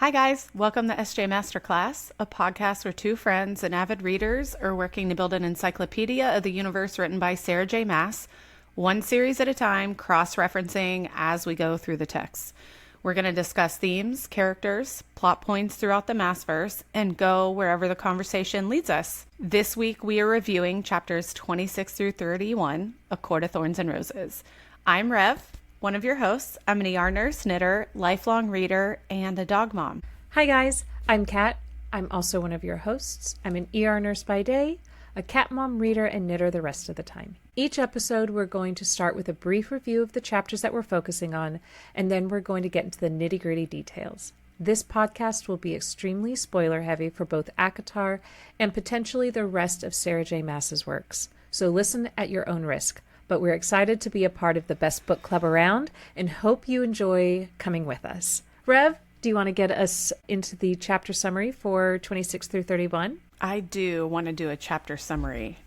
Hi guys, welcome to SJ Masterclass, a podcast where two friends and avid readers are working to build an encyclopedia of the universe written by Sarah J. Maas, one series at a time, cross-referencing as we go through the text. We're going to discuss themes, characters, plot points throughout the Maasverse, and go wherever the conversation leads us. This week we are reviewing chapters 26 through 31, A Court of Thorns and Roses. I'm Rev, one of your hosts. I'm an ER nurse, knitter, lifelong reader, and a dog mom. Hi guys, I'm Cat. I'm also one of your hosts. I'm an ER nurse by day, a cat mom, reader, and knitter the rest of the time. Each episode we're going to start with a brief review of the chapters that we're focusing on, and then we're going to get into the nitty-gritty details. This podcast will be extremely spoiler heavy for both ACOTAR and potentially the rest of Sarah J. Maas's works, so listen at your own risk. But we're excited to be a part of the best book club around and hope you enjoy coming with us. Rev, do you want to get us into the chapter summary for 26 through 31? I do want to do a chapter summary,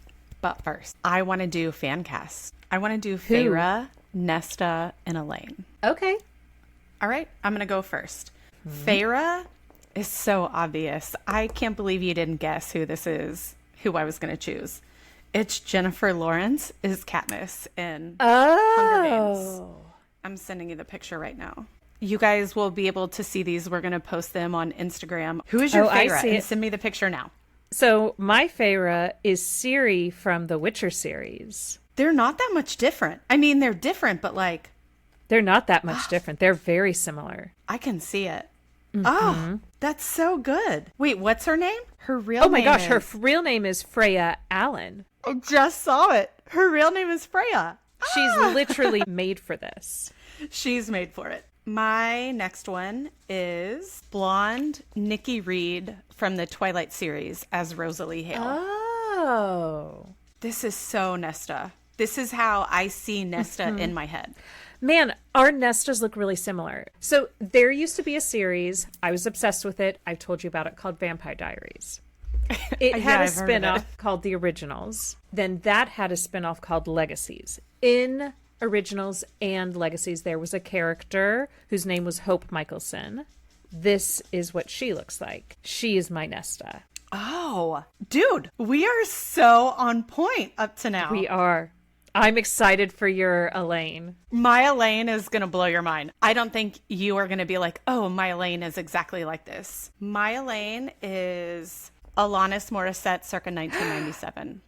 but first, I want to do fancast. I want to do Feyre, Nesta, and Elaine. Okay. All right, I'm going to go first. Feyre is so obvious. I can't believe you didn't guess who this is, who I was going to choose. It's Jennifer Lawrence is Katniss in Hunger Games. I'm sending you the picture right now. You guys will be able to see these. We're going to post them on Instagram. Who is your favorite? And send me the picture now. So my favorite is Ciri from the Witcher series. They're not that much different. I mean, they're different, but like... They're not that much different. They're very similar. I can see it. Mm-hmm. Oh, that's so good. Wait, what's her name? Her real name gosh, her real name is Freya Allen. I just saw it. Her real name is Freya. She's literally made for this. She's made for it. My next one is blonde Nikki Reed from the Twilight series as Rosalie Hale. Oh. This is so Nesta. This is how I see Nesta in my head. Man, our Nestas look really similar. So there used to be a series. I was obsessed with it. I've told you about it, called Vampire Diaries. It had a spinoff called The Originals. Then that had a spinoff called Legacies. In Originals and Legacies, there was a character whose name was Hope Michelson. This is what she looks like. She is my Nesta. Oh, dude, we are so on point up to now. We are. I'm excited for your Elaine. My Elaine is going to blow your mind. I don't think you are going to be like, oh, my Elaine is exactly like this. My Elaine is Alanis Morissette circa 1997.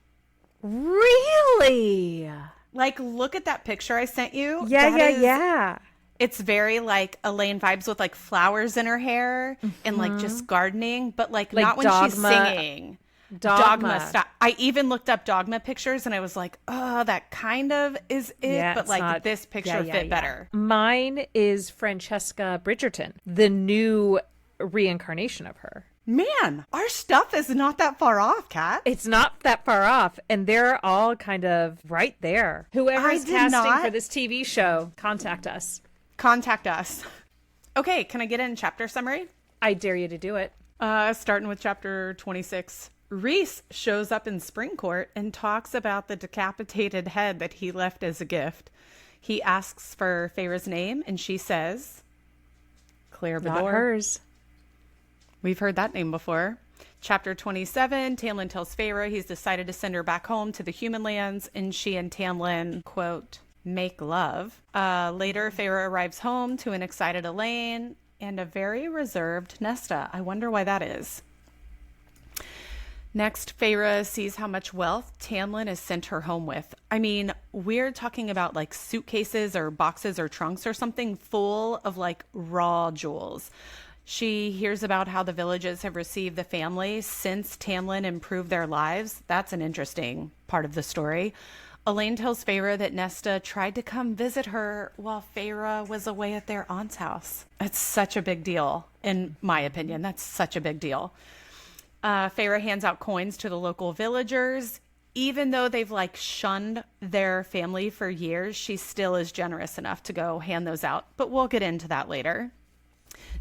Really? Like, look at that picture I sent you. Yeah. It's very like Elaine vibes with like flowers in her hair and like just gardening, but like not when she's singing. Dogma style. I even looked up Dogma pictures and I was like, oh, that kind of is it, but like this picture fit better. Mine is Francesca Bridgerton, the new reincarnation of her. Man, our stuff is not that far off, Kat. It's not that far off, and they're all kind of right there. Whoever's casting for this TV show, contact us. Contact us. Okay, can I get in chapter summary? I dare you to do it. Starting with chapter 26. Rhys shows up in Springcourt and talks about the decapitated head that he left as a gift. He asks for Feyre's name, and she says, Clare Beddor. Not hers. We've heard that name before. Chapter 27, Tamlin tells Feyre he's decided to send her back home to the human lands, and she and Tamlin, quote, make love. Later, Feyre arrives home to an excited Elaine and a very reserved Nesta. I wonder why that is. Next, Feyre sees how much wealth Tamlin has sent her home with. I mean, we're talking about like suitcases or boxes or trunks or something full of like raw jewels. She hears about how the villages have received the family since Tamlin improved their lives. That's an interesting part of the story. Elaine tells Feyre that Nesta tried to come visit her while Feyre was away at their aunt's house. That's such a big deal, in my opinion. That's such a big deal. Feyre hands out coins to the local villagers. Even though they've like shunned their family for years, she still is generous enough to go hand those out. But we'll get into that later.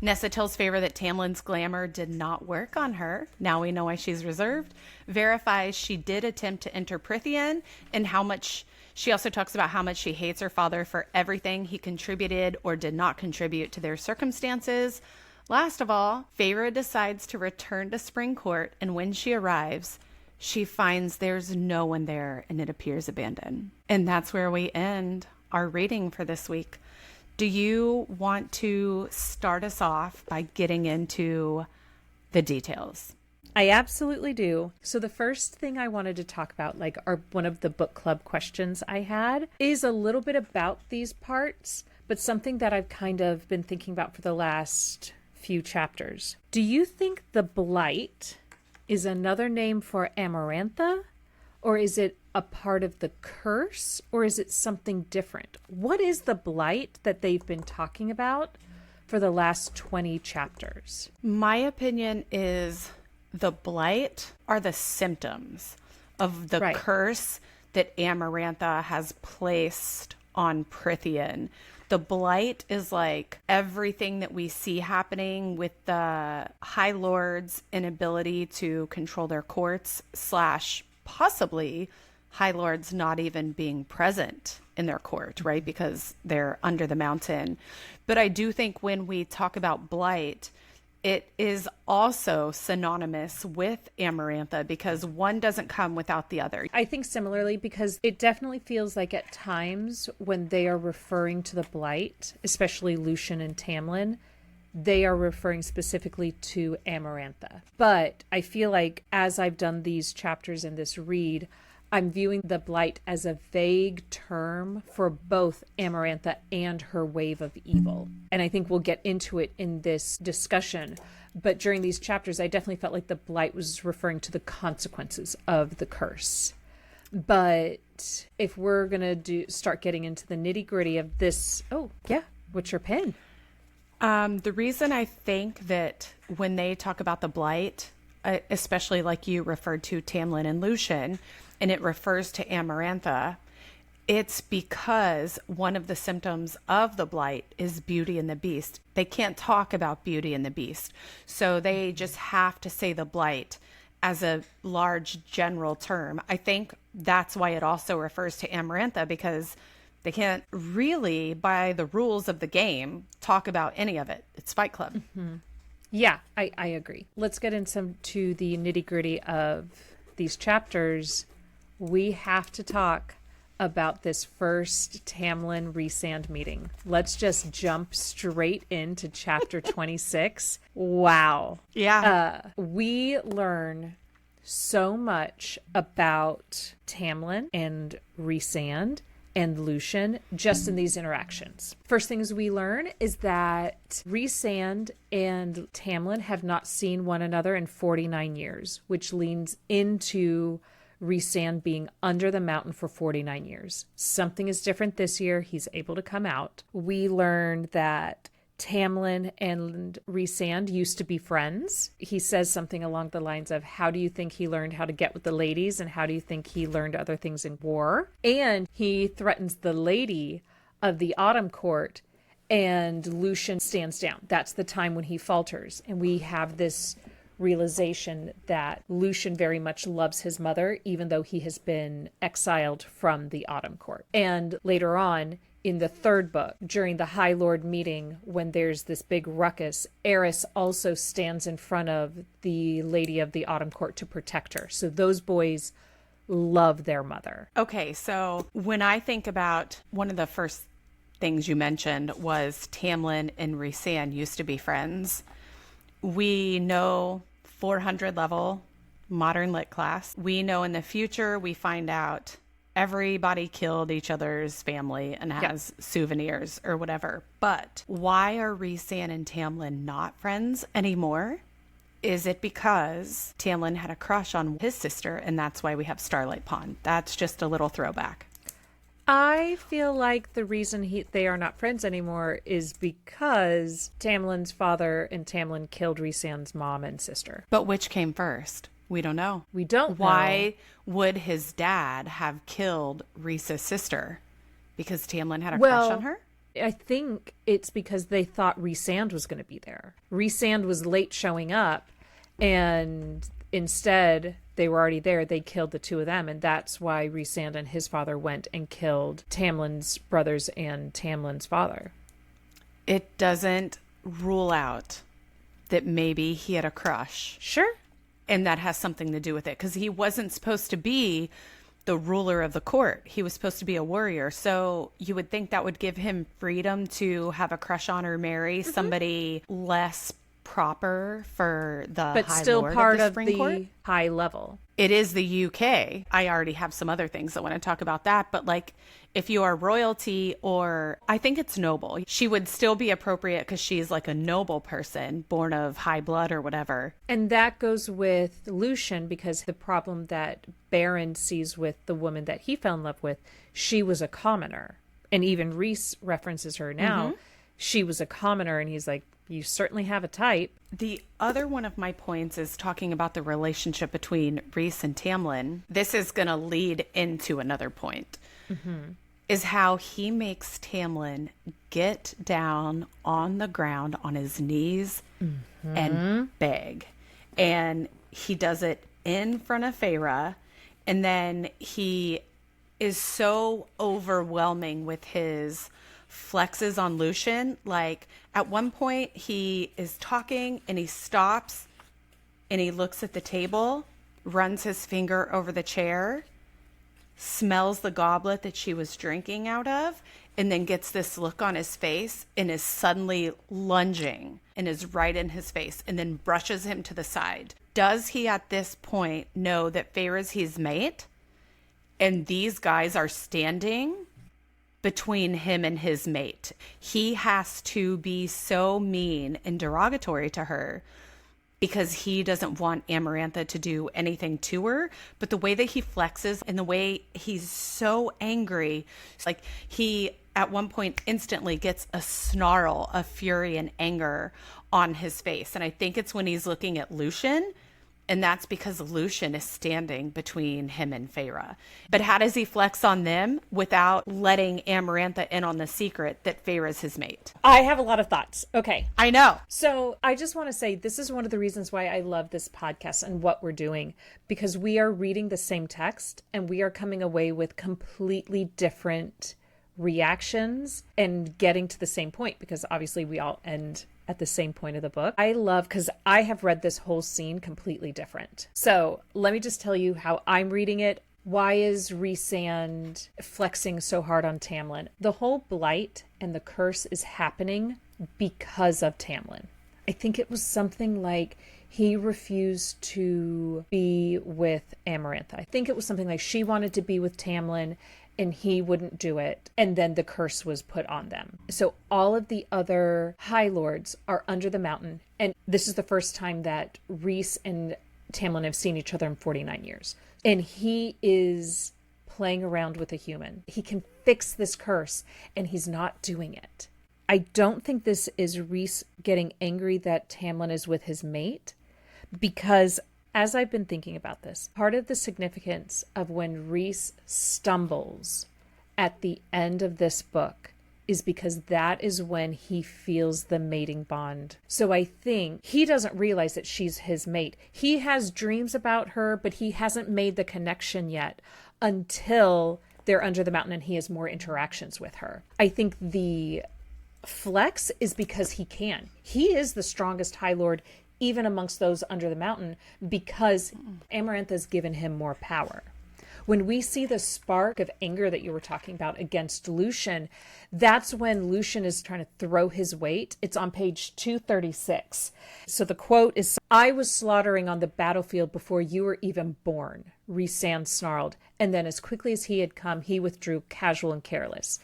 Nesta tells Feyre that Tamlin's glamour did not work on her. Now we know why she's reserved. Verifies she did attempt to enter Prythian, and how much she also talks about how much she hates her father for everything he contributed or did not contribute to their circumstances. Last of all, Feyre decides to return to Spring Court, and when she arrives, she finds there's no one there and it appears abandoned. And that's where we end our reading for this week. Do you want to start us off by getting into the details? I absolutely do. So the first thing I wanted to talk about, one of the book club questions I had, is a little bit about these parts, but something that I've kind of been thinking about for the last few chapters. Do you think the Blight is another name for Amarantha, or is it a part of the curse, or is it something different? What is the Blight that they've been talking about for the last 20 chapters? My opinion is the Blight are the symptoms of the curse that Amarantha has placed on Prithian. The Blight is like everything that we see happening with the High Lord's inability to control their courts / possibly High Lords not even being present in their court, right? Because they're under the mountain. But I do think when we talk about Blight, it is also synonymous with Amarantha because one doesn't come without the other. I think similarly, because it definitely feels like at times when they are referring to the Blight, especially Lucien and Tamlin, they are referring specifically to Amarantha. But I feel like as I've done these chapters in this read, I'm viewing the Blight as a vague term for both Amarantha and her wave of evil. And I think we'll get into it in this discussion. But during these chapters, I definitely felt like the Blight was referring to the consequences of the curse. But if we're going to start getting into the nitty gritty of this, what's your pen? The reason I think that when they talk about the Blight, especially like you referred to Tamlin and Lucien, and it refers to Amarantha, it's because one of the symptoms of the Blight is Beauty and the Beast. They can't talk about Beauty and the Beast, so they just have to say the Blight as a large general term. I think that's why it also refers to Amarantha, because they can't really, by the rules of the game, talk about any of it. It's Fight Club. Mm-hmm. Yeah, I agree. Let's get into the nitty gritty of these chapters. We have to talk about this first Tamlin Rhysand meeting. Let's just jump straight into chapter 26. Wow. Yeah. We learn so much about Tamlin and Rhysand and Lucien just in these interactions. First things we learn is that Rhysand and Tamlin have not seen one another in 49 years, which leans into Rhysand being under the mountain for 49 years. Something is different this year. He's able to come out. We learned that Tamlin and Rhysand used to be friends. He says something along the lines of, how do you think he learned how to get with the ladies, and how do you think he learned other things in war? And he threatens the lady of the Autumn Court, and Lucien stands down. That's the time when he falters. And we have this realization that Lucien very much loves his mother, even though he has been exiled from the Autumn Court. And later on, in the third book, during the High Lord meeting, when there's this big ruckus, Eris also stands in front of the Lady of the Autumn Court to protect her. So those boys love their mother. Okay, so when I think about one of the first things you mentioned was Tamlin and Rhysand used to be friends. We know 400 level modern lit class. We know in the future we find out everybody killed each other's family and has souvenirs or whatever. But why are Rhysand and Tamlin not friends anymore? Is it because Tamlin had a crush on his sister and that's why we have Starlight Pond? That's just a little throwback. I feel like the reason they are not friends anymore is because Tamlin's father and Tamlin killed Rhysand's mom and sister. But which came first? We don't know. We don't know. Why would his dad have killed Rhys's sister? Because Tamlin had a crush on her? I think it's because they thought Rhysand was going to be there. Rhysand was late showing up, and instead they were already there. They killed the two of them, and that's why Rhysand and his father went and killed Tamlin's brothers and Tamlin's father. It doesn't rule out that maybe he had a crush. Sure. And that has something to do with it, because he wasn't supposed to be the ruler of the court. He was supposed to be a warrior. So you would think that would give him freedom to have a crush on or marry somebody less proper for the But High still Lord part of the of Supreme Court. the high level. It is the UK. I already have some other things I want to talk about that. But like, if you are royalty, or I think it's noble, she would still be appropriate because she's like a noble person born of high blood or whatever. And that goes with Lucien, because the problem that Baron sees with the woman that he fell in love with, she was a commoner. And even Rhys references her now. She was a commoner, and he's like, you certainly have a type. The other one of my points is talking about the relationship between Rhys and Tamlin. This is going to lead into another point, is how he makes Tamlin get down on the ground on his knees and beg. And he does it in front of Feyre. And then he is so overwhelming with his flexes on Lucien. Like, at one point he is talking and he stops and he looks at the table, runs his finger over the chair, smells the goblet that she was drinking out of, and then gets this look on his face and is suddenly lunging and is right in his face, and then brushes him to the side. Does he at this point know that Feyre's his mate and these guys are standing between him and his mate? He has to be so mean and derogatory to her because he doesn't want Amarantha to do anything to her. But the way that he flexes and the way he's so angry, like, he at one point instantly gets a snarl of fury and anger on his face. And I think it's when he's looking at Lucien. And that's because Lucien is standing between him and Feyre. But how does he flex on them without letting Amarantha in on the secret that Feyre's his mate? I have a lot of thoughts. Okay. I know. So I just want to say this is one of the reasons why I love this podcast and what we're doing, because we are reading the same text and we are coming away with completely different reactions and getting to the same point, because obviously we all end at the same point of the book. I love, because I have read this whole scene completely different. So let me just tell you how I'm reading it. Why is Rhysand flexing so hard on Tamlin? The whole blight and the curse is happening because of Tamlin. I think it was something like he refused to be with Amarantha. I think it was something like she wanted to be with Tamlin and he wouldn't do it. And then the curse was put on them. So all of the other High Lords are under the mountain. And this is the first time that Rhys and Tamlin have seen each other in 49 years. And he is playing around with a human. He can fix this curse, and he's not doing it. I don't think this is Rhys getting angry that Tamlin is with his mate, because as I've been thinking about this, part of the significance of when Rhys stumbles at the end of this book is because that is when he feels the mating bond. So I think he doesn't realize that she's his mate. He has dreams about her, but he hasn't made the connection yet until they're under the mountain and he has more interactions with her. I think the flex is because he can. He is the strongest High Lord even amongst those under the mountain, because Amarantha's given him more power. When we see the spark of anger that you were talking about against Lucien, that's when Lucien is trying to throw his weight. It's on page 236. So the quote is, "I was slaughtering on the battlefield before you were even born," Rhysand snarled. And then as quickly as he had come, he withdrew, casual and careless.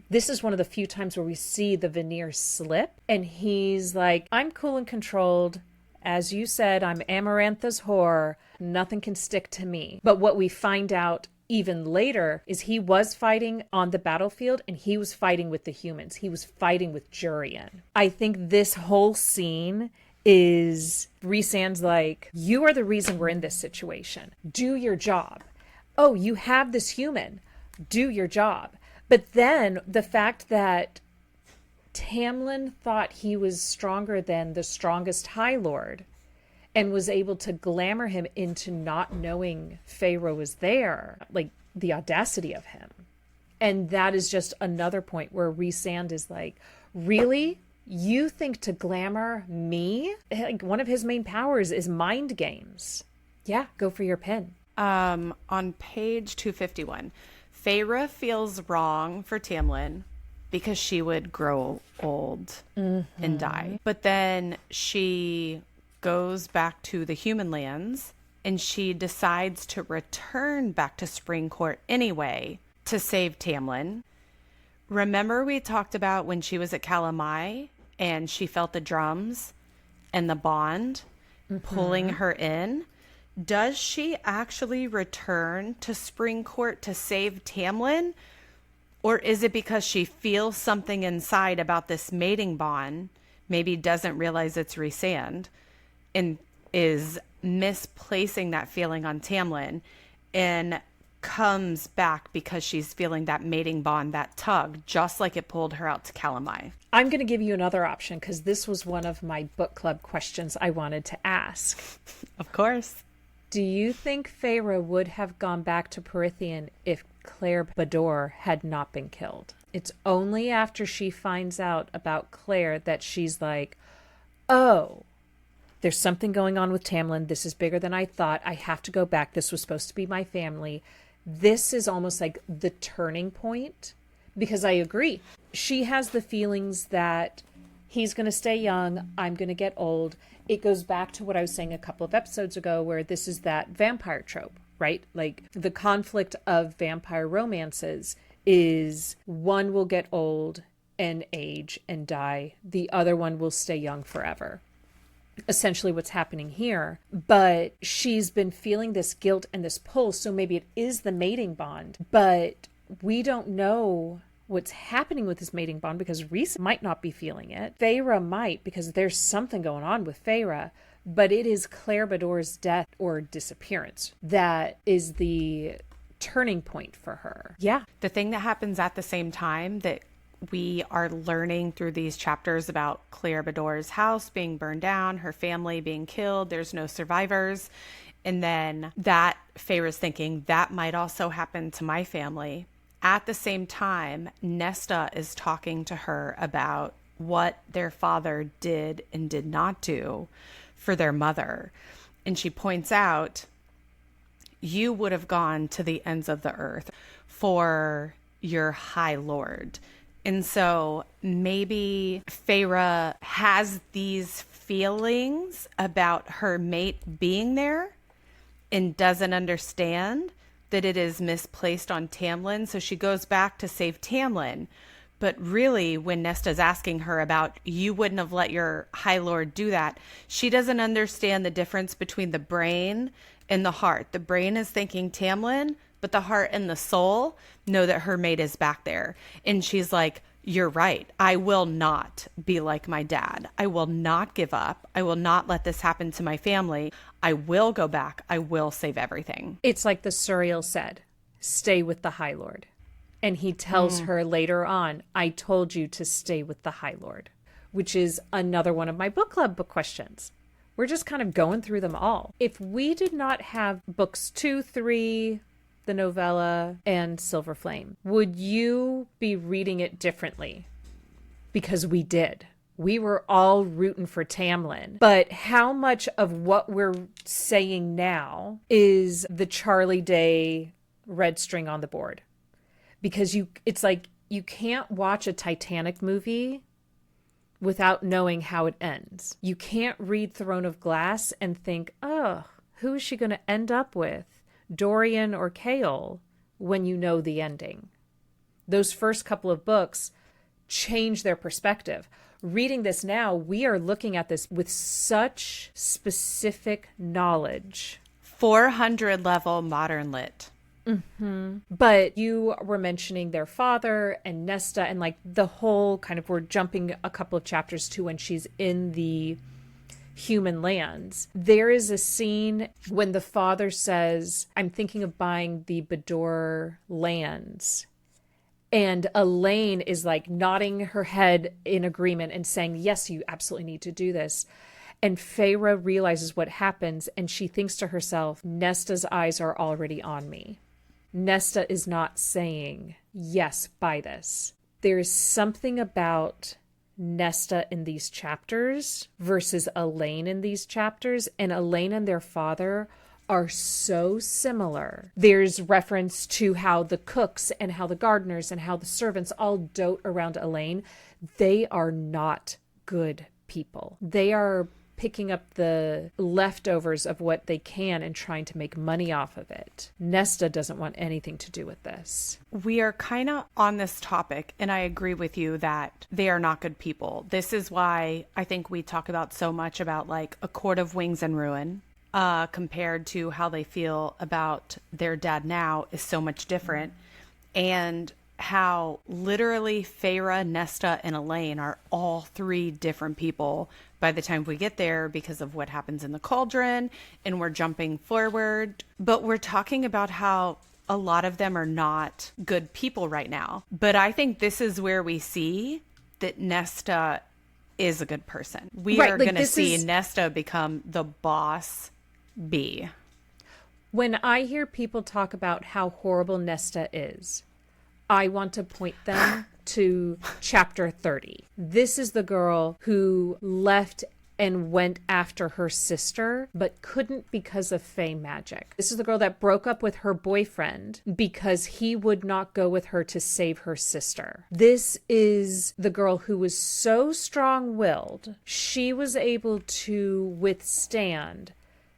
This is one of the few times where we see the veneer slip. And he's like, I'm cool and controlled. As you said, I'm Amarantha's whore. Nothing can stick to me. But what we find out even later is he was fighting on the battlefield and he was fighting with the humans. He was fighting with Jurian. I think this whole scene is Rhysand's like, you are the reason we're in this situation. Do your job. Oh, you have this human. Do your job. But then the fact that Tamlin thought he was stronger than the strongest High Lord and was able to glamour him into not knowing Feyre was there, like the audacity of him. And that is just another point where Rhysand is like, really? You think to glamour me? Like, one of his main powers is mind games. Yeah, go for your pin. On page 251, Feyre feels wrong for Tamlin because she would grow old and die. But then she goes back to the human lands and she decides to return back to Spring Court anyway to save Tamlin. Remember we talked about when she was at Calamai and she felt the drums and the bond pulling her in? Does she actually return to Spring Court to save Tamlin? Or is it because she feels something inside about this mating bond, maybe doesn't realize it's Rhysand, and is misplacing that feeling on Tamlin and comes back because she's feeling that mating bond, that tug, just like it pulled her out to Calamai? I'm going to give you another option because this was one of my book club questions I wanted to ask. Of course. Do you think Feyre would have gone back to Prythian if Clare Beddor had not been killed? It's only after she finds out about Clare that she's like, oh, there's something going on with Tamlin. This is bigger than I thought. I have to go back. This was supposed to be my family. This is almost like the turning point, because I agree. She has the feelings that he's going to stay young. I'm going to get old. It goes back to what I was saying a couple of episodes ago, where this is that vampire trope, right? Like the conflict of vampire romances is one will get old and age and die. The other one will stay young forever. Essentially what's happening here. But she's been feeling this guilt and this pull. So maybe it is the mating bond, but we don't know what's happening with this mating bond because Rhys might not be feeling it. Feyre might, because there's something going on with Feyre, but it is Clare Beddor's death or disappearance that is the turning point for her. Yeah. The thing that happens at the same time that we are learning through these chapters about Clare Beddor's house being burned down, her family being killed, there's no survivors. And then that Feyre's thinking that might also happen to my family. At the same time, Nesta is talking to her about what their father did and did not do for their mother. And she points out, you would have gone to the ends of the earth for your High Lord. And so maybe Feyre has these feelings about her mate being there and doesn't understand that it is misplaced on Tamlin. So she goes back to save Tamlin. But really, when Nesta's asking her about, you wouldn't have let your High Lord do that, she doesn't understand the difference between the brain and the heart. The brain is thinking Tamlin, but the heart and the soul know that her mate is back there. And she's like, you're right. I will not be like my dad. I will not give up. I will not let this happen to my family. I will go back. I will save everything. It's like the Suriel said, stay with the High Lord. And he tells her later on, I told you to stay with the High Lord, which is another one of my book club book questions. We're just kind of going through them all. If we did not have books 2, 3, the novella, and Silver Flame, would you be reading it differently? Because we did. We were all rooting for Tamlin. But how much of what we're saying now is the Charlie Day red string on the board? Because it's like you can't watch a Titanic movie without knowing how it ends. You can't read Throne of Glass and think, oh, who is she going to end up with? Dorian or Chaol, when you know the ending. Those first couple of books change their perspective. Reading this now, we are looking at this with such specific knowledge. 400 level modern lit. Mm-hmm. But you were mentioning their father and Nesta and like the whole kind of, we're jumping a couple of chapters to when she's in the human lands. There is a scene when the father says, I'm thinking of buying the Beddor lands. And Elaine is like nodding her head in agreement and saying, yes, you absolutely need to do this. And Feyre realizes what happens and she thinks to herself, Nesta's eyes are already on me. Nesta is not saying, yes, buy this. There is something about Nesta in these chapters versus Elaine in these chapters. And Elaine and their father are so similar. There's reference to how the cooks and how the gardeners and how the servants all dote around Elaine. They are not good people. They are picking up the leftovers of what they can and trying to make money off of it. Nesta doesn't want anything to do with this. We are kind of on this topic, and I agree with you that they are not good people. This is why I think we talk about so much about like A Court of Wings and Ruin, compared to how they feel about their dad now is so much different. And how literally Feyre, Nesta, and Elaine are all three different people by the time we get there because of what happens in the cauldron, and we're jumping forward. But we're talking about how a lot of them are not good people right now. But I think this is where we see that Nesta is a good person. We are going to see Nesta become the boss bee. When I hear people talk about how horrible Nesta is, I want to point them to chapter 30. This is the girl who left and went after her sister, but couldn't because of Fey magic. This is the girl that broke up with her boyfriend because he would not go with her to save her sister. This is the girl who was so strong-willed, she was able to withstand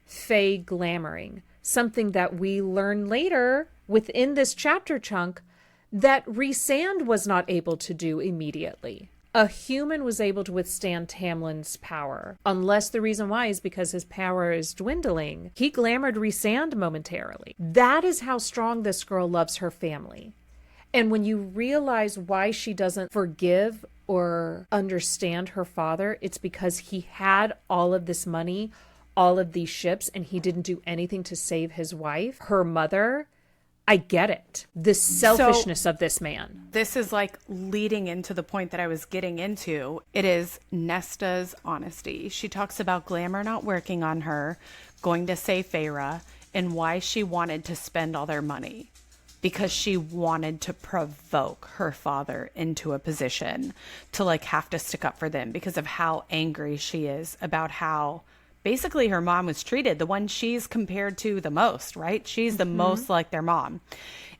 Fey glamoring, something that we learn later within this chapter chunk that Rhysand was not able to do immediately. A human was able to withstand Tamlin's power, unless the reason why is because his power is dwindling. He glamored Rhysand momentarily. That is how strong this girl loves her family. And when you realize why she doesn't forgive or understand her father, it's because he had all of this money, all of these ships, and he didn't do anything to save his wife, her mother. I get it. The selfishness of this man. This is like leading into the point that I was getting into. It is Nesta's honesty. She talks about glamour not working on her, going to save Feyre, and why she wanted to spend all their money. Because she wanted to provoke her father into a position to like have to stick up for them because of how angry she is about how basically her mom was treated, the one she's compared to the most, right? She's the most like their mom.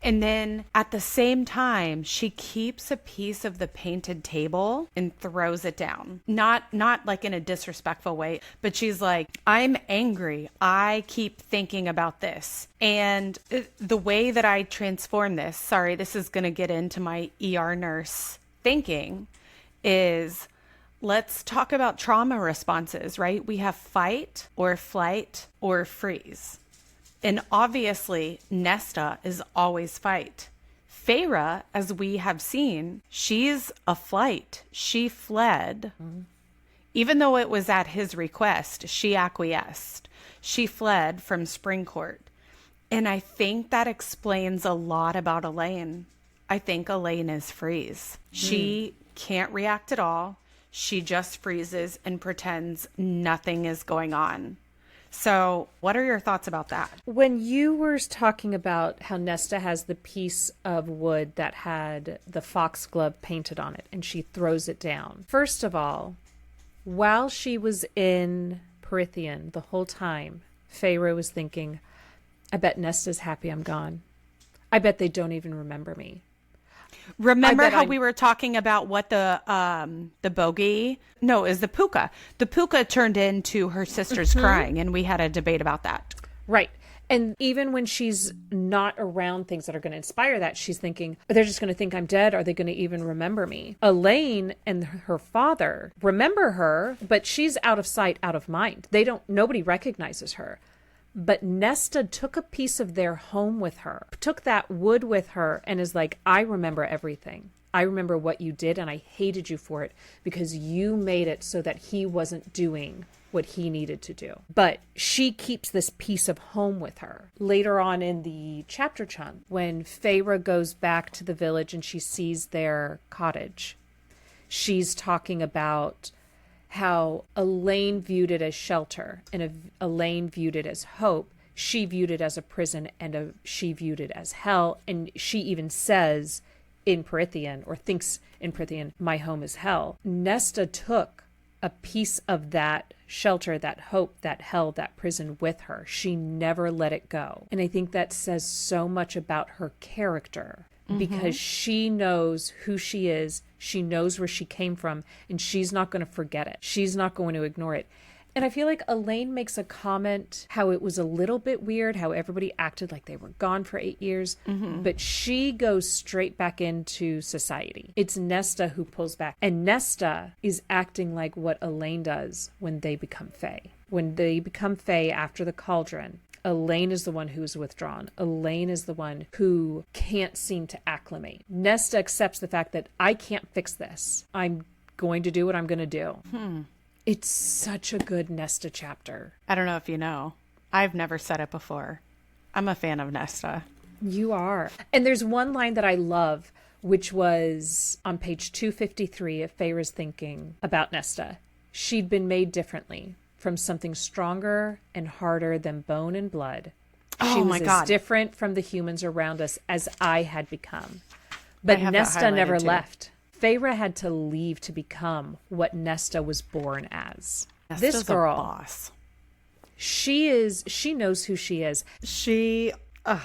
And then at the same time, she keeps a piece of the painted table and throws it down. Not like in a disrespectful way, but she's like, I'm angry. I keep thinking about this. And the way that I transform this, sorry, this is going to get into my ER nurse thinking, is let's talk about trauma responses, right? We have fight or flight or freeze. And obviously, Nesta is always fight. Feyre, as we have seen, she's a flight. She fled. Even though it was at his request, she acquiesced. She fled from Springcourt. And I think that explains a lot about Elaine. I think Elaine is freeze. She can't react at all. She just freezes and pretends nothing is going on. So what are your thoughts about that? When you were talking about how Nesta has the piece of wood that had the foxglove painted on it and she throws it down. First of all, while she was in Prythian the whole time, Feyre was thinking, I bet Nesta's happy I'm gone. I bet they don't even remember me. Remember how we were talking about what the bogey? No, is the puka. The puka turned into her sister's crying, and we had a debate about that. Right. And even when she's not around things that are going to inspire that, she's thinking, they're just going to think I'm dead. Are they going to even remember me? Elaine and her father remember her, but she's out of sight, out of mind. Nobody recognizes her. But Nesta took a piece of their home with her, took that wood with her, and is like, I remember everything. I remember what you did, and I hated you for it because you made it so that he wasn't doing what he needed to do. But she keeps this piece of home with her. Later on in the chapter chunk, when Feyre goes back to the village and she sees their cottage, she's talking about how Elaine viewed it as shelter and Elaine viewed it as hope. She viewed it as a prison and she viewed it as hell. And she even says, in Prythian, or thinks in Prythian, my home is hell. Nesta took a piece of that shelter, that hope, that hell, that prison with her. She never let it go. And I think that says so much about her character, because she knows who she is. She knows where she came from, and she's not going to forget it. She's not going to ignore it. And I feel like Elaine makes a comment how it was a little bit weird, how everybody acted like they were gone for 8 years, but she goes straight back into society. It's Nesta who pulls back. And Nesta is acting like what Elaine does when they become Fae. When they become Fae after the cauldron, Elaine is the one who is withdrawn. Elaine is the one who can't seem to acclimate. Nesta accepts the fact that I can't fix this. I'm going to do what I'm going to do. It's such a good Nesta chapter. I don't know if you know. I've never said it before. I'm a fan of Nesta. You are. And there's one line that I love, which was on page 253 of Feyre's thinking about Nesta. She'd been made differently, from something stronger and harder than bone and blood. She was as different from the humans around us as I had become. But Nesta never left. Feyre had to leave to become what Nesta was born as. Nesta's this girl, a boss. She knows who she is. I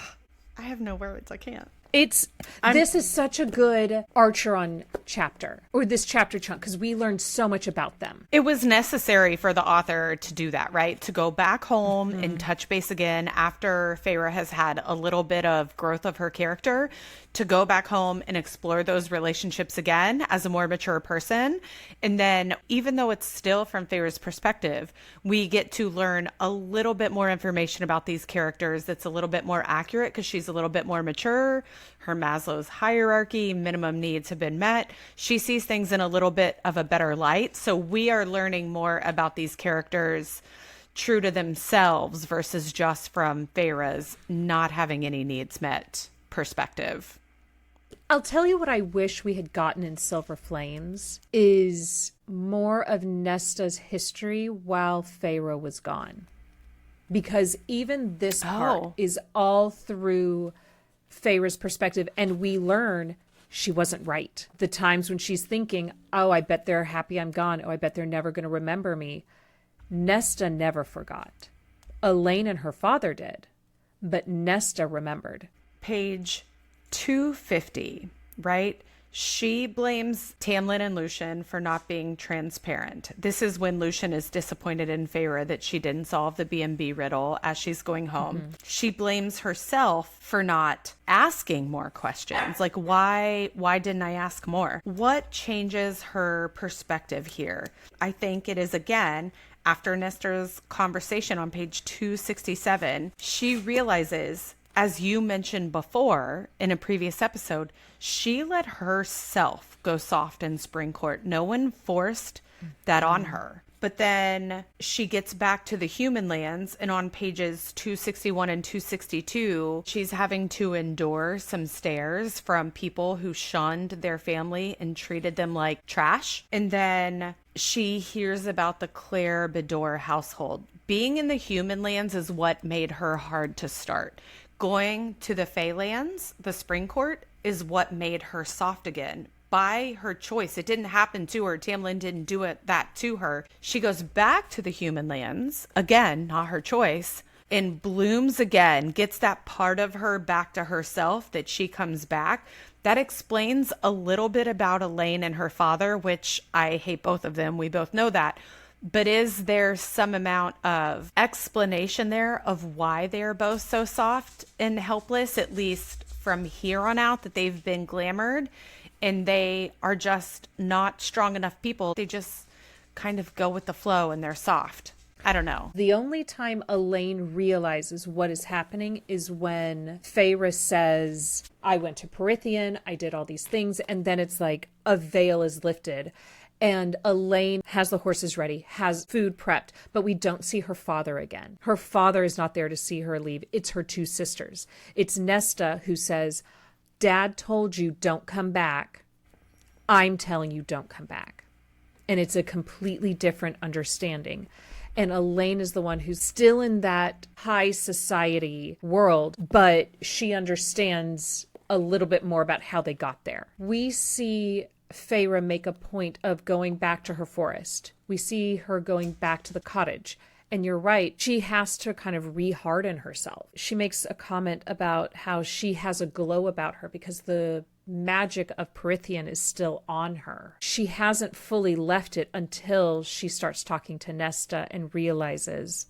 have no words. I can't. This is such a good Archeron chapter, or this chapter chunk, because we learned so much about them. It was necessary for the author to do that, right? To go back home and touch base again after Feyre has had a little bit of growth of her character, to go back home and explore those relationships again as a more mature person. And then, even though it's still from Feyre's perspective, we get to learn a little bit more information about these characters that's a little bit more accurate, because she's a little bit more mature. Her Maslow's hierarchy, minimum needs have been met. She sees things in a little bit of a better light. So we are learning more about these characters true to themselves versus just from Feyre's not having any needs met perspective. I'll tell you what I wish we had gotten in Silver Flames is more of Nesta's history while Feyre was gone. Because even this part is all through Feyre's perspective, and we learn she wasn't right. The times when she's thinking, oh, I bet they're happy I'm gone. Oh, I bet they're never going to remember me. Nesta never forgot. Elaine and her father did, but Nesta remembered. Page 250, right? She blames Tamlin and Lucien for not being transparent. This is when Lucien is disappointed in Feyre that she didn't solve the B&B riddle as she's going home. She blames herself for not asking more questions. Like, why didn't I ask more? What changes her perspective here? I think it is, again, after Nesta's conversation on page 267, she realizes, as you mentioned before in a previous episode, she let herself go soft in Spring Court. No one forced that on her. But then she gets back to the human lands, and on pages 261 and 262, she's having to endure some stares from people who shunned their family and treated them like trash. And then she hears about the Clare Beddor household. Being in the human lands is what made her hard to start. Going to the Feylands, the Spring Court, is what made her soft again. By her choice. It didn't happen to her. Tamlin didn't do that to her. She goes back to the human lands, again, not her choice, and blooms again, gets that part of her back to herself that she comes back. That explains a little bit about Elaine and her father, which I hate both of them. We both know that. But is there some amount of explanation there of why they're both so soft and helpless, at least from here on out, that they've been glamored and they are just not strong enough people? They just kind of go with the flow and they're soft. I don't know. The only time Elaine realizes what is happening is when Feyre says, I went to Prythian, I did all these things, and then it's like a veil is lifted. And Elaine has the horses ready, has food prepped, but we don't see her father again. Her father is not there to see her leave. It's her two sisters. It's Nesta who says, Dad told you don't come back. I'm telling you don't come back. And it's a completely different understanding. And Elaine is the one who's still in that high society world, but she understands a little bit more about how they got there. We see Feyre make a point of going back to her forest. We see her going back to the cottage. And you're right, she has to kind of re-harden herself. She makes a comment about how she has a glow about her because the magic of Prythian is still on her. She hasn't fully left it until she starts talking to Nesta and realizes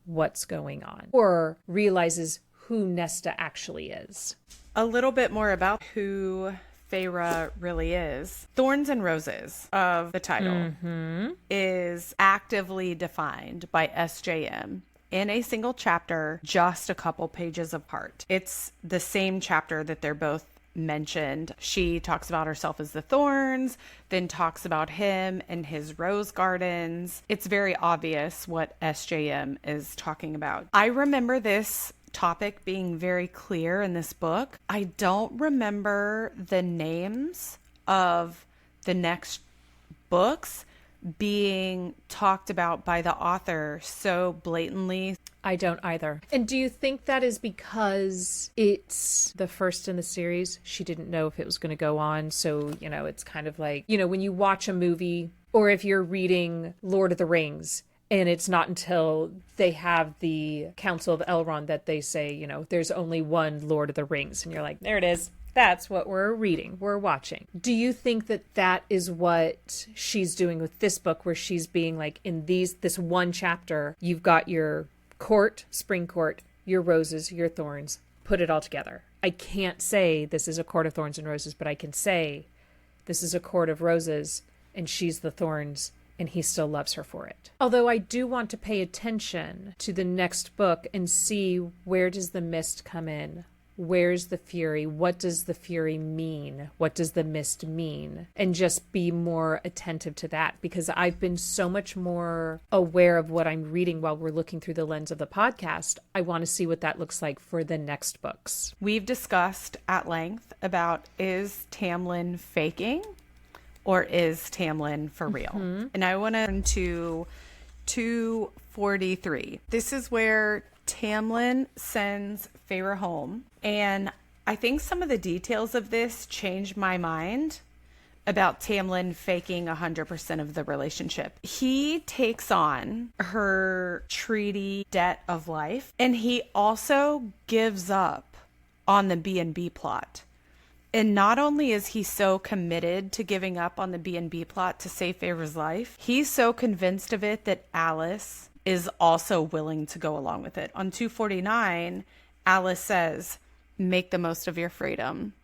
what's going on, or realizes who Nesta actually is. A little bit more about who Feyre really is. Thorns and Roses of the title is actively defined by SJM in a single chapter, just a couple pages apart. It's the same chapter that they're both mentioned. She talks about herself as the Thorns, then talks about him and his rose gardens. It's very obvious what SJM is talking about. I remember this topic being very clear in this book. I don't remember the names of the next books being talked about by the author so blatantly. I don't either. And do you think that is because it's the first in the series? She didn't know if it was going to go on. So, it's kind of like, when you watch a movie, or if you're reading Lord of the Rings, and it's not until they have the Council of Elrond that they say, there's only one Lord of the Rings. And you're like, there it is. That's what we're reading. We're watching. Do you think that that is what she's doing with this book, where she's being like, in this one chapter, you've got your court, spring court, your roses, your thorns, put it all together. I can't say this is a court of thorns and roses, but I can say this is a court of roses and she's the thorns, and he still loves her for it. Although I do want to pay attention to the next book and see, where does the mist come in? Where's the fury? What does the fury mean? What does the mist mean? And just be more attentive to that, because I've been so much more aware of what I'm reading while we're looking through the lens of the podcast. I want to see what that looks like for the next books. We've discussed at length about, is Tamlin faking? Or is Tamlin for real? And I want to turn to 243. This is where Tamlin sends Feyre home. And I think some of the details of this changed my mind about Tamlin faking 100% of the relationship. He takes on her treaty debt of life, and he also gives up on the B&B plot. And not only is he so committed to giving up on the B&B plot to save Feyre's life, he's so convinced of it that Alice is also willing to go along with it. On 249, Alice says, make the most of your freedom.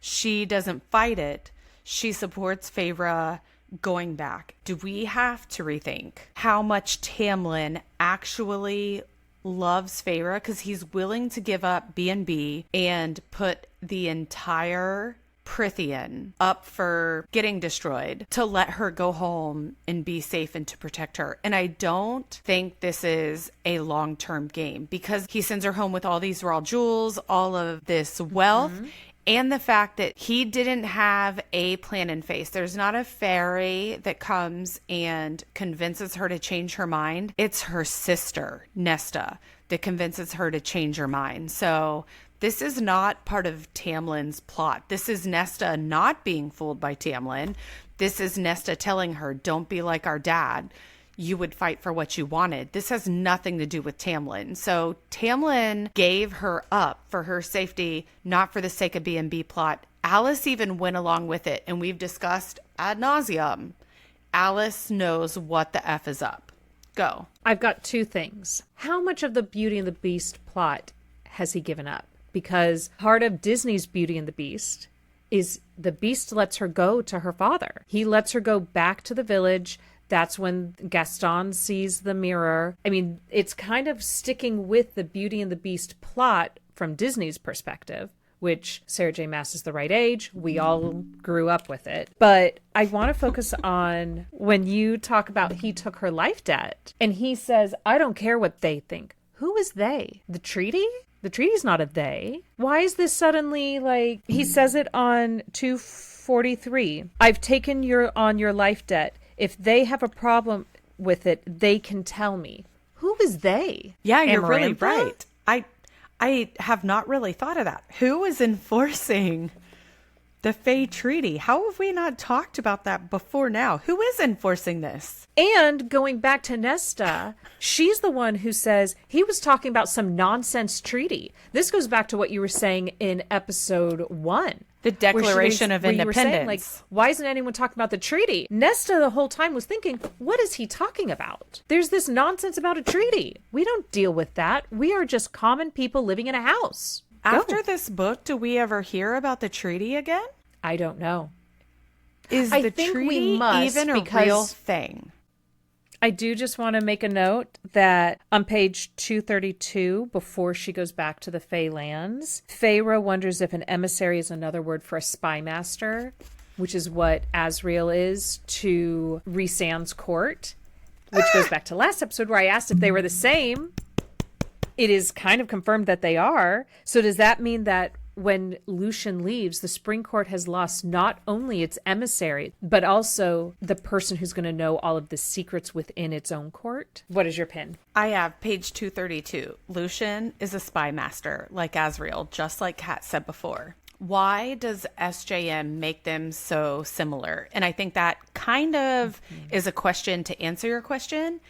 She doesn't fight it. She supports Feyre going back. Do we have to rethink how much Tamlin actually loves Feyre, because he's willing to give up B&B and put the entire Prythian up for getting destroyed to let her go home and be safe and to protect her? And I don't think this is a long-term game, because he sends her home with all these raw jewels, all of this wealth, and the fact that he didn't have a plan in face. There's not a fairy that comes and convinces her to change her mind. It's her sister, Nesta, that convinces her to change her mind. So this is not part of Tamlin's plot. This is Nesta not being fooled by Tamlin. This is Nesta telling her, don't be like our dad. You would fight for what you wanted. This has nothing to do with Tamlin. So Tamlin gave her up for her safety, not for the sake of B&B plot. Alice even went along with it, and we've discussed ad nauseum. Alice knows what the F is up. Go. I've got two things. How much of the Beauty and the Beast plot has he given up? Because part of Disney's Beauty and the Beast is the Beast lets her go to her father. He lets her go back to the village. That's when Gaston sees the mirror. I mean, it's kind of sticking with the Beauty and the Beast plot from Disney's perspective, which Sarah J. Maas is the right age. We all grew up with it. But I want to focus on when you talk about he took her life debt and he says, I don't care what they think. Who is they? The treaty? The treaty's not a they. Why is this suddenly like, he says it on 243. I've taken your life debt. If they have a problem with it, they can tell me. Who is they? Yeah, you're Amarantha? really right. I have not really thought of that. Who is enforcing the Fey Treaty? How have we not talked about that before now? Who is enforcing this? And going back to Nesta, she's the one who says he was talking about some nonsense treaty. This goes back to what you were saying in episode 1. The Declaration of Independence. Saying, like, why isn't anyone talking about the treaty? Nesta the whole time was thinking, what is he talking about? There's this nonsense about a treaty. We don't deal with that. We are just common people living in a house. After this book, do we ever hear about the treaty again? I don't know. Is the treaty even a real thing? I do just want to make a note that on page 232, before she goes back to the Fey lands, Feyre wonders if an emissary is another word for a spy master, which is what Asriel is to Rhysand's court, which goes back to last episode where I asked if they were the same. It is kind of confirmed that they are. So does that mean that when Lucien leaves, the Spring Court has lost not only its emissary, but also the person who's going to know all of the secrets within its own court? What is your pin? I have page 232. Lucien is a spy master, like Asriel, just like Kat said before. Why does SJM make them so similar? And I think that kind of is a question to answer your question,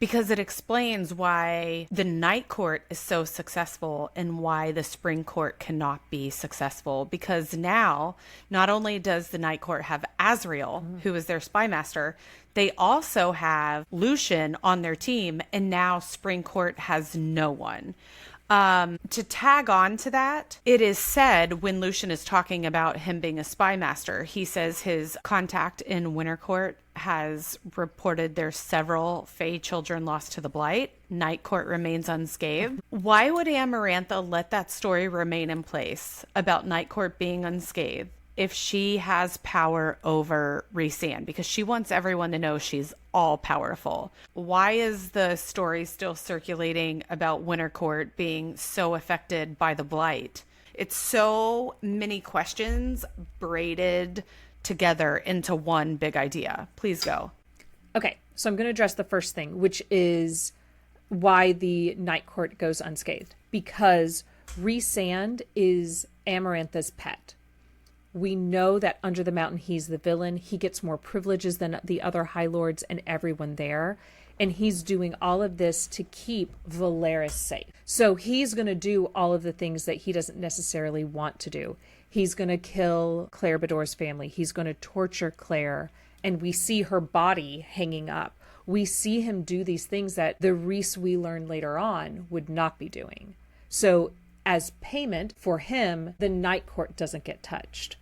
because it explains why the Night Court is so successful and why the Spring Court cannot be successful. Because now, not only does the Night Court have Asriel, who is their spy master, they also have Lucien on their team, and now Spring Court has no one. To tag on to that, it is said when Lucien is talking about him being a spy master, he says his contact in Wintercourt has reported there's several Fey children lost to the Blight. Night Court remains unscathed. Why would Amarantha let that story remain in place about Night Court being unscathed if she has power over Rhysand? Because she wants everyone to know she's all powerful. Why is the story still circulating about Wintercourt being so affected by the Blight? It's so many questions braided together into one big idea. Please go. Okay, so I'm going to address the first thing, which is why the Night Court goes unscathed. Because Rhysand is Amarantha's pet. We know that under the mountain, he's the villain. He gets more privileges than the other High Lords and everyone there. And he's doing all of this to keep Valeris safe. So he's going to do all of the things that he doesn't necessarily want to do. He's going to kill Clare Beddor's family. He's going to torture Clare. And we see her body hanging up. We see him do these things that the Rhys we learn later on would not be doing. So as payment for him, the Night Court doesn't get touched.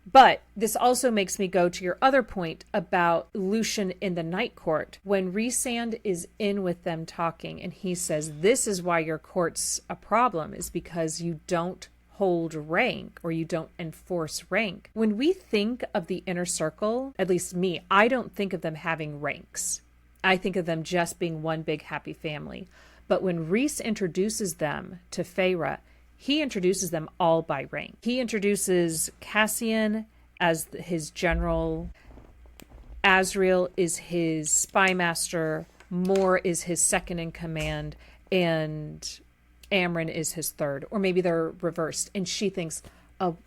But this also makes me go to your other point about Lucien in the Night Court. When Rhysand is in with them talking and he says, this is why your court's a problem, is because you don't hold rank or you don't enforce rank. When we think of the inner circle, at least me, I don't think of them having ranks. I think of them just being one big happy family. But when Rhys introduces them to Feyre, he introduces them all by rank. He introduces Cassian as his general. Asriel is his spy master. Mor is his second in command. And Amren is his third. Or maybe they're reversed. And she thinks, oh,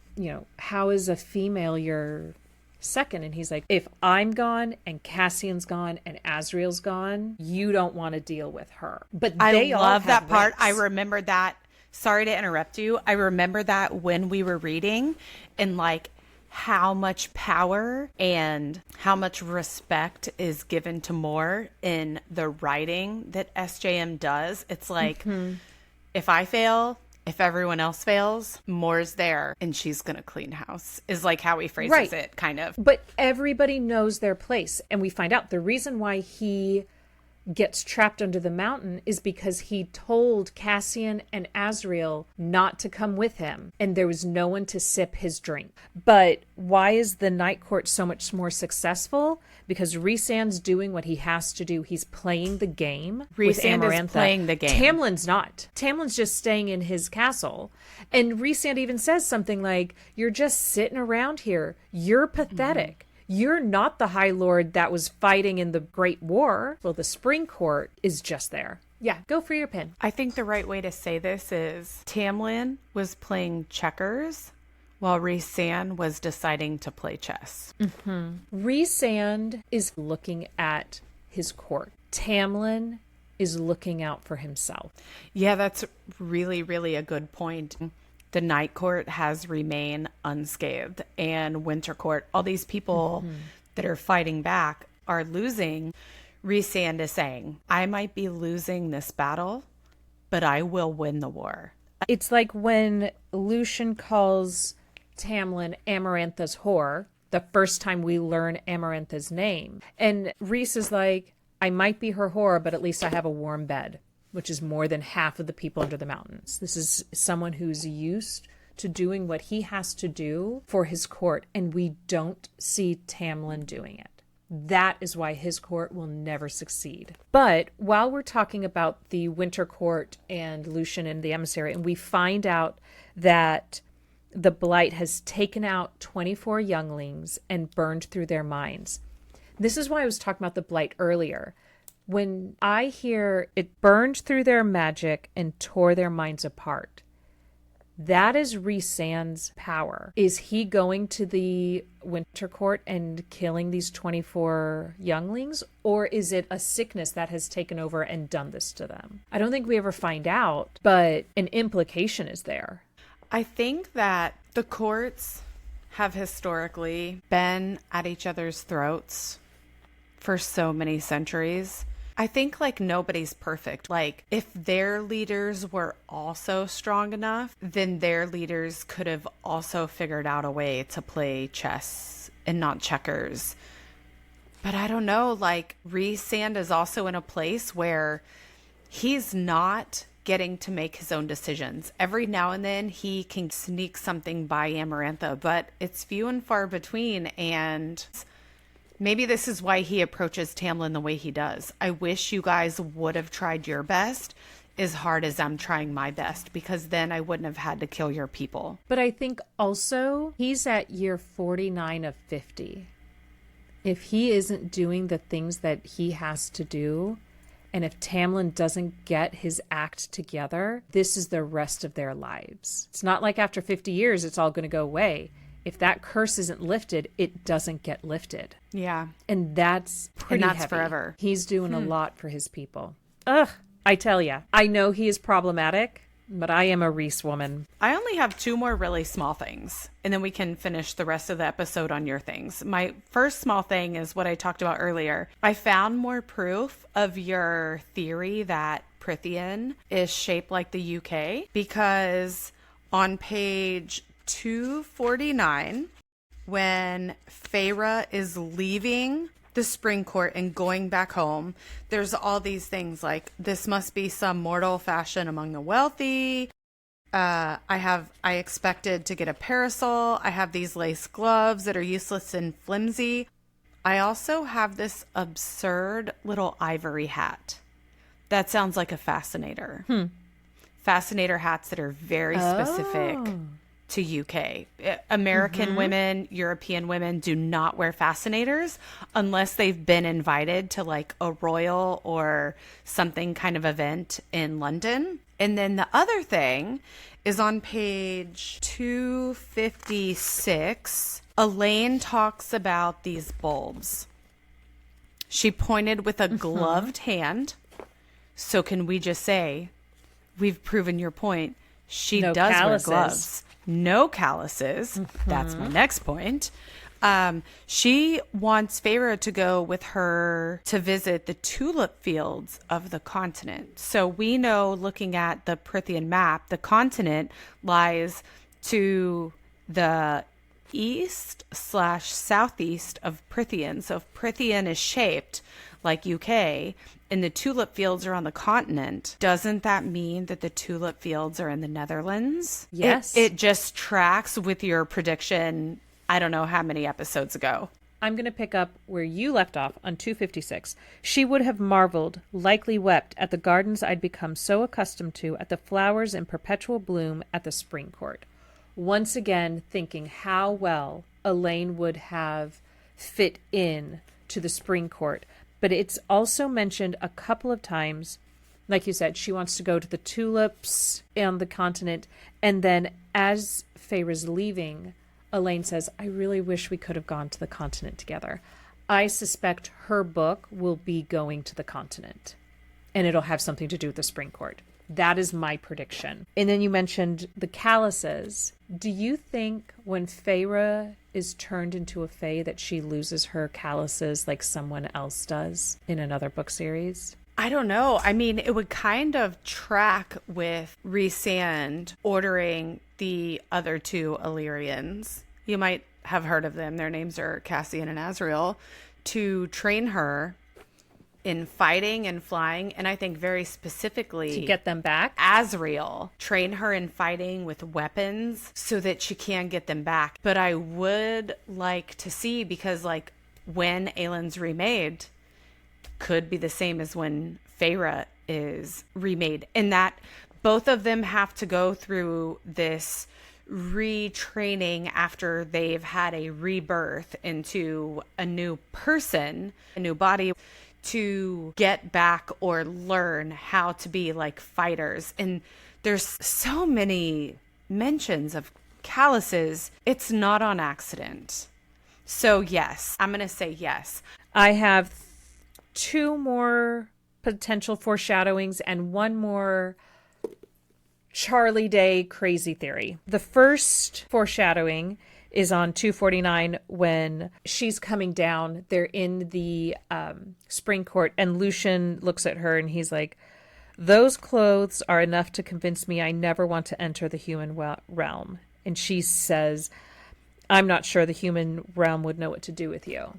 how is a female your second? And he's like, if I'm gone and Cassian's gone and Asriel's gone, you don't want to deal with her. But they all love have that part. ranks. I remember that. Sorry to interrupt you. I remember that when we were reading, and like how much power and how much respect is given to Mor in the writing that SJM does. It's like, if I fail, if everyone else fails, Mor's there and she's going to clean house, is like how he phrases it, kind of. But everybody knows their place. And we find out the reason why he gets trapped under the mountain is because he told Cassian and Asriel not to come with him, and there was no one to sip his drink. But why is the Night Court so much more successful? Because Rhysand's doing what he has to do. He's playing the game with Amarantha. Is playing the game. Tamlin's not. Tamlin's just staying in his castle. And Rhysand even says something like, you're just sitting around here. You're pathetic. You're not the High Lord that was fighting in the Great War. Well, the Spring Court is just there. Yeah, go for your pin. I think the right way to say this is Tamlin was playing checkers while Rhysand was deciding to play chess. Rhysand is looking at his court. Tamlin is looking out for himself. Yeah, that's really, really a good point. The Night Court has remained unscathed, and Winter Court, all these people that are fighting back are losing. Rhysand is saying, I might be losing this battle, but I will win the war. It's like when Lucien calls Tamlin Amarantha's whore, the first time we learn Amarantha's name. And Rhys is like, I might be her whore, but at least I have a warm bed, which is more than half of the people under the mountains. This is someone who's used to doing what he has to do for his court, and we don't see Tamlin doing it. That is why his court will never succeed. But while we're talking about the Winter Court and Lucien and the emissary, and we find out that the Blight has taken out 24 younglings and burned through their minds. This is why I was talking about the Blight earlier. When I hear it burned through their magic and tore their minds apart, that is Rhysand's power. Is he going to the Winter Court and killing these 24 younglings? Or is it a sickness that has taken over and done this to them? I don't think we ever find out, but an implication is there. I think that the courts have historically been at each other's throats for so many centuries. I think like nobody's perfect. Like if their leaders were also strong enough, then their leaders could have also figured out a way to play chess and not checkers. But I don't know, like Rhysand is also in a place where he's not getting to make his own decisions. Every now and then he can sneak something by Amarantha, but it's few and far between, and maybe this is why he approaches Tamlin the way he does. I wish you guys would have tried your best as hard as I'm trying my best, because then I wouldn't have had to kill your people. But I think also he's at year 49 of 50. If he isn't doing the things that he has to do, and if Tamlin doesn't get his act together, this is the rest of their lives. It's not like after 50 years, it's all going to go away. If that curse isn't lifted, it doesn't get lifted. Yeah. And that's pretty heavy. Forever. He's doing a lot for his people. Ugh, I tell ya, I know he is problematic, but I am a Rhys woman. I only have two more really small things, and then we can finish the rest of the episode on your things. My first small thing is what I talked about earlier. I found more proof of your theory that Prythian is shaped like the UK, because on page 249, when Feyre is leaving the Spring Court and going back home, there's all these things like, this must be some mortal fashion among the wealthy. I expected to get a parasol. I have these lace gloves that are useless and flimsy. I also have this absurd little ivory hat. That sounds like a fascinator. Fascinator hats that are very specific to UK. American women, European women do not wear fascinators unless they've been invited to like a royal or something kind of event in London. And then the other thing is on page 256, Elaine talks about these bulbs. She pointed with a gloved hand. So can we just say, we've proven your point. She does calluses. Wear gloves. No calluses. That's my next point. She wants Feyre to go with her to visit the tulip fields of the continent. So we know, looking at the Prythian map, the continent lies to the east/southeast of Prythian. So if Prythian is shaped like UK and the tulip fields are on the continent, doesn't that mean that the tulip fields are in the Netherlands? Yes. It just tracks with your prediction, I don't know how many episodes ago. I'm going to pick up where you left off on 256. She would have marveled, likely wept, at the gardens I'd become so accustomed to, at the flowers in perpetual bloom at the Spring Court. Once again, thinking how well Elaine would have fit in to the Spring Court. But it's also mentioned a couple of times Like you said, she wants to go to the tulips and the continent. And then as Feyre's leaving, Elaine says, I really wish we could have gone to the continent together. I suspect her book will be going to the continent. And it'll have something to do with the Spring Court. That is my prediction. And then you mentioned the calluses. Do you think when Feyre is turned into a fae that she loses her calluses like someone else does in another book series? I don't know. I mean, it would kind of track with Rhysand ordering the other two Illyrians. You might have heard of them. Their names are Cassian and Azriel, to train her in fighting and flying. And I think very specifically to get them back. Azriel, train her in fighting with weapons so that she can get them back. But I would like to see, because like when Aelin's remade could be the same as when Feyre is remade, and that both of them have to go through this retraining after they've had a rebirth into a new person, a new body, to get back or learn how to be like fighters. And there's so many mentions of calluses. It's not on accident. So yes, I'm going to say yes. I have two more potential foreshadowings and one more Charlie Day crazy theory. The first foreshadowing is on 249 when she's coming down. They're in the Spring Court, and Lucien looks at her and he's like, those clothes are enough to convince me I never want to enter the human realm. And she says, I'm not sure the human realm would know what to do with you.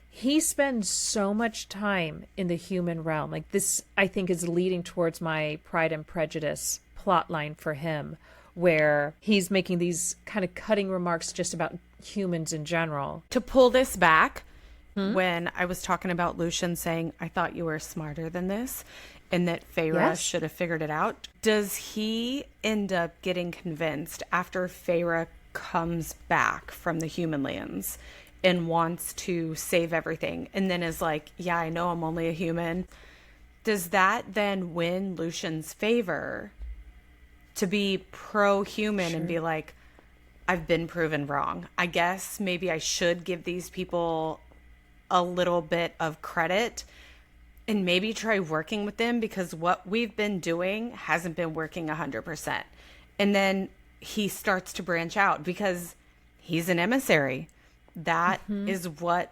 He spends so much time in the human realm. Like this, I think, is leading towards my Pride and Prejudice plot line for him, where he's making these kind of cutting remarks just about humans in general. To pull this back, when I was talking about Lucien saying, I thought you were smarter than this, and that Feyre should have figured it out, does he end up getting convinced after Feyre comes back from the human lands and wants to save everything, and then is like, yeah, I know I'm only a human? Does that then win Lucien's favor to be pro-human and be like, I've been proven wrong? I guess maybe I should give these people a little bit of credit and maybe try working with them, because what we've been doing hasn't been working 100%. And then he starts to branch out because he's an emissary. That is what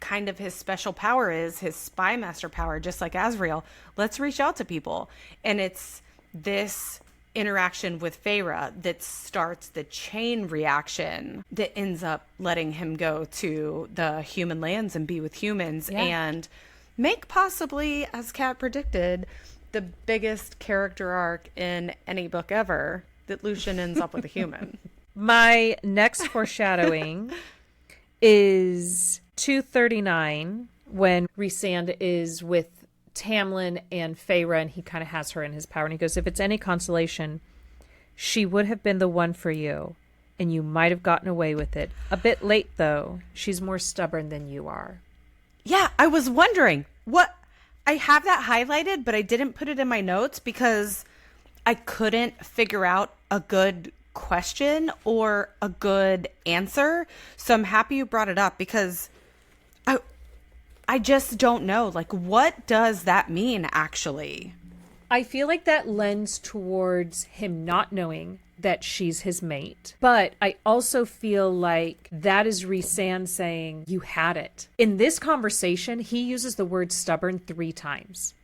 kind of his special power is, his spy master power, just like Azriel. Let's reach out to people. And it's this interaction with Feyre that starts the chain reaction that ends up letting him go to the human lands and be with humans and make possibly, as Kat predicted, the biggest character arc in any book ever, that Lucien ends up with a human. My next foreshadowing is 239 when Rhysand is with Tamlin and Feyre, and he kind of has her in his power, and he goes, if it's any consolation, she would have been the one for you, and you might have gotten away with it. A bit late, though. She's more stubborn than you are. Yeah, I was wondering what I have that highlighted, but I didn't put it in my notes because I couldn't figure out a good question or a good answer. So I'm happy you brought it up, because I just don't know. Like, what does that mean, actually? I feel like that lends towards him not knowing that she's his mate. But I also feel like that is Rhysand saying, you had it. In this conversation, he uses the word stubborn 3 times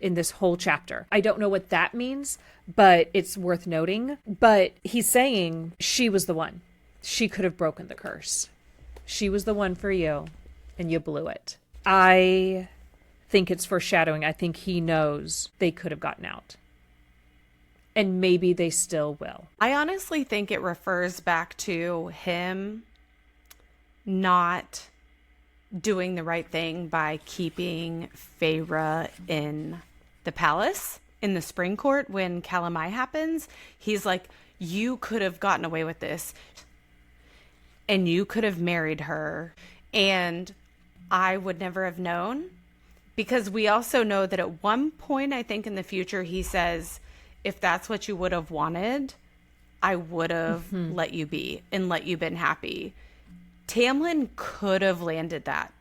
in this whole chapter. I don't know what that means, but it's worth noting. But he's saying she was the one. She could have broken the curse. She was the one for you, and you blew it. I think it's foreshadowing. I think he knows they could have gotten out. And maybe they still will. I honestly think it refers back to him not doing the right thing by keeping Feyre in the palace, in the Spring Court, when Calamai happens. He's like, you could have gotten away with this, and you could have married her, and I would never have known. Because we also know that at one point, I think in the future, he says, if that's what you would have wanted, I would have let you be and let you been happy. Tamlin could have landed that,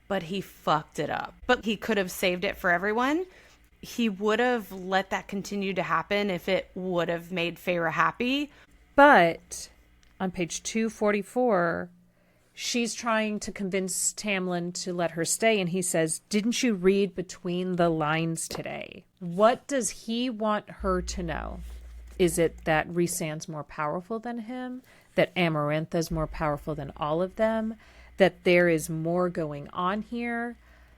but he fucked it up. But he could have saved it for everyone. He would have let that continue to happen if it would have made Feyre happy. But on page 244, she's trying to convince Tamlin to let her stay, and he says, didn't you read between the lines today? What does he want her to know? Is it that Rhysand's more powerful than him? That Amarantha's more powerful than all of them? That there is more going on here?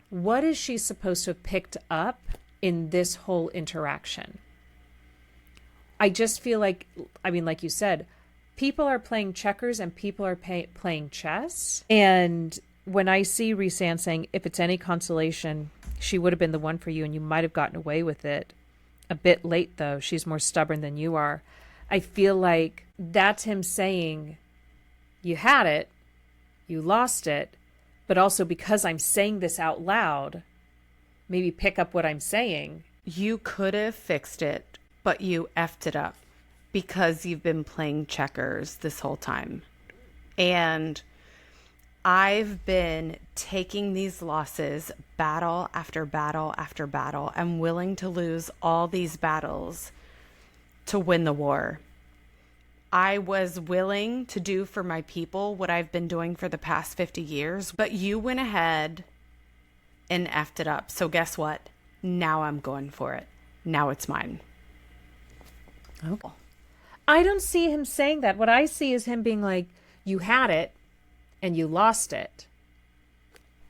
What is she supposed to have picked up in this whole interaction? I just feel like, I mean, like you said, people are playing checkers and people are playing chess. And when I see Rhysand saying, if it's any consolation, she would have been the one for you and you might have gotten away with it. A bit late, though. She's more stubborn than you are. I feel like that's him saying, you had it, you lost it, but also because I'm saying this out loud, maybe pick up what I'm saying. You could have fixed it, but you effed it up because you've been playing checkers this whole time. And I've been taking these losses battle after battle after battle. I'm willing to lose all these battles to win the war. I was willing to do for my people what I've been doing for the past 50 years, but you went ahead and effed it up. So guess what? Now I'm going for it. Now it's mine. Oh. I don't see him saying that. What I see is him being like, you had it and you lost it.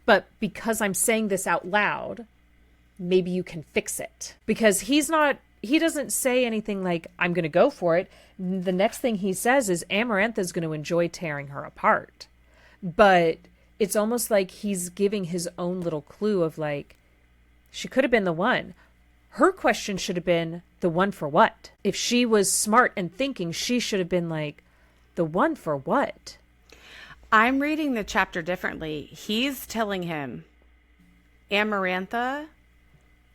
But because I'm saying this out loud, maybe you can fix it. Because he doesn't say anything like, I'm going to go for it. The next thing he says is Amarantha's going to enjoy tearing her apart. But it's almost like he's giving his own little clue of like, she could have been the one. Her question should have been, the one for what? If she was smart and thinking, she should have been like, the one for what? I'm reading the chapter differently. He's telling him, Amarantha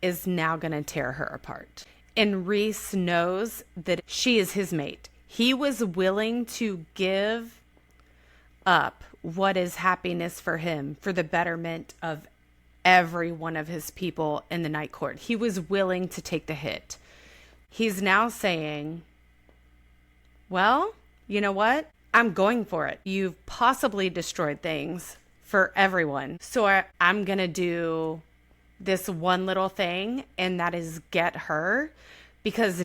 is now going to tear her apart. And Rhys knows that she is his mate. He was willing to give up what is happiness for him for the betterment of every one of his people in the Night Court. He was willing to take the hit. He's now saying, well, you know what? I'm going for it. You've possibly destroyed things for everyone. So I'm going to do this one little thing, and that is get her. Because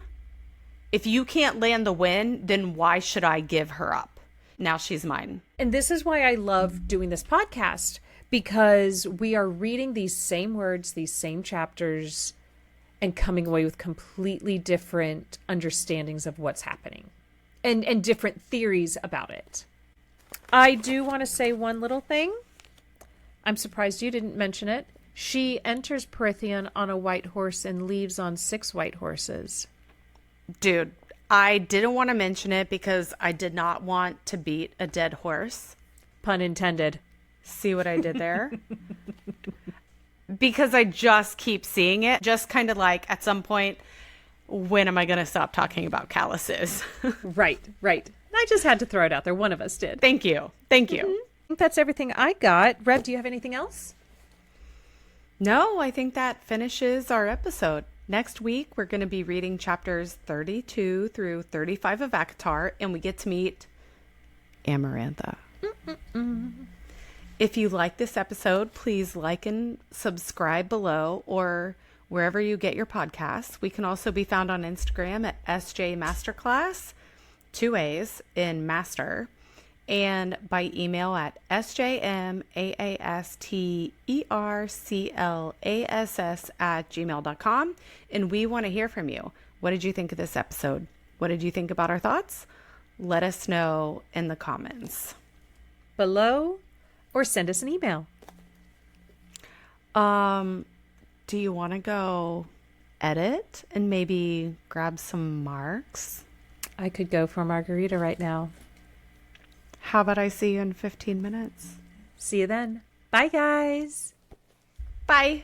if you can't land the win, then why should I give her up? Now she's mine. And this is why I love doing this podcast, because we are reading these same words, these same chapters, and coming away with completely different understandings of what's happening and different theories about it. I do want to say one little thing. I'm surprised you didn't mention it. She enters Prythian on a white horse and leaves on 6 white horses. Dude, I didn't want to mention it because I did not want to beat a dead horse. Pun intended. See what I did there? Because I just keep seeing it. Just kind of like at some point, when am I going to stop talking about calluses? Right. I just had to throw it out there. One of us did. Thank you. Mm-hmm. I think that's everything I got. Rev, do you have anything else? No, I think that finishes our episode. Next week, we're going to be reading chapters 32 through 35 of ACOTAR, and we get to meet Amarantha. If you like this episode, please like and subscribe below or wherever you get your podcasts. We can also be found on Instagram at SJ Masterclass, 2 A's in master, and by email at sjmasterclass@gmail.com. And we want to hear from you. What did you think of this episode? What did you think about our thoughts? Let us know in the comments below, or send us an email. Do you want to go edit and maybe grab some marks? I could go for a margarita right now. How about I see you in 15 minutes? See you then. Bye, guys. Bye.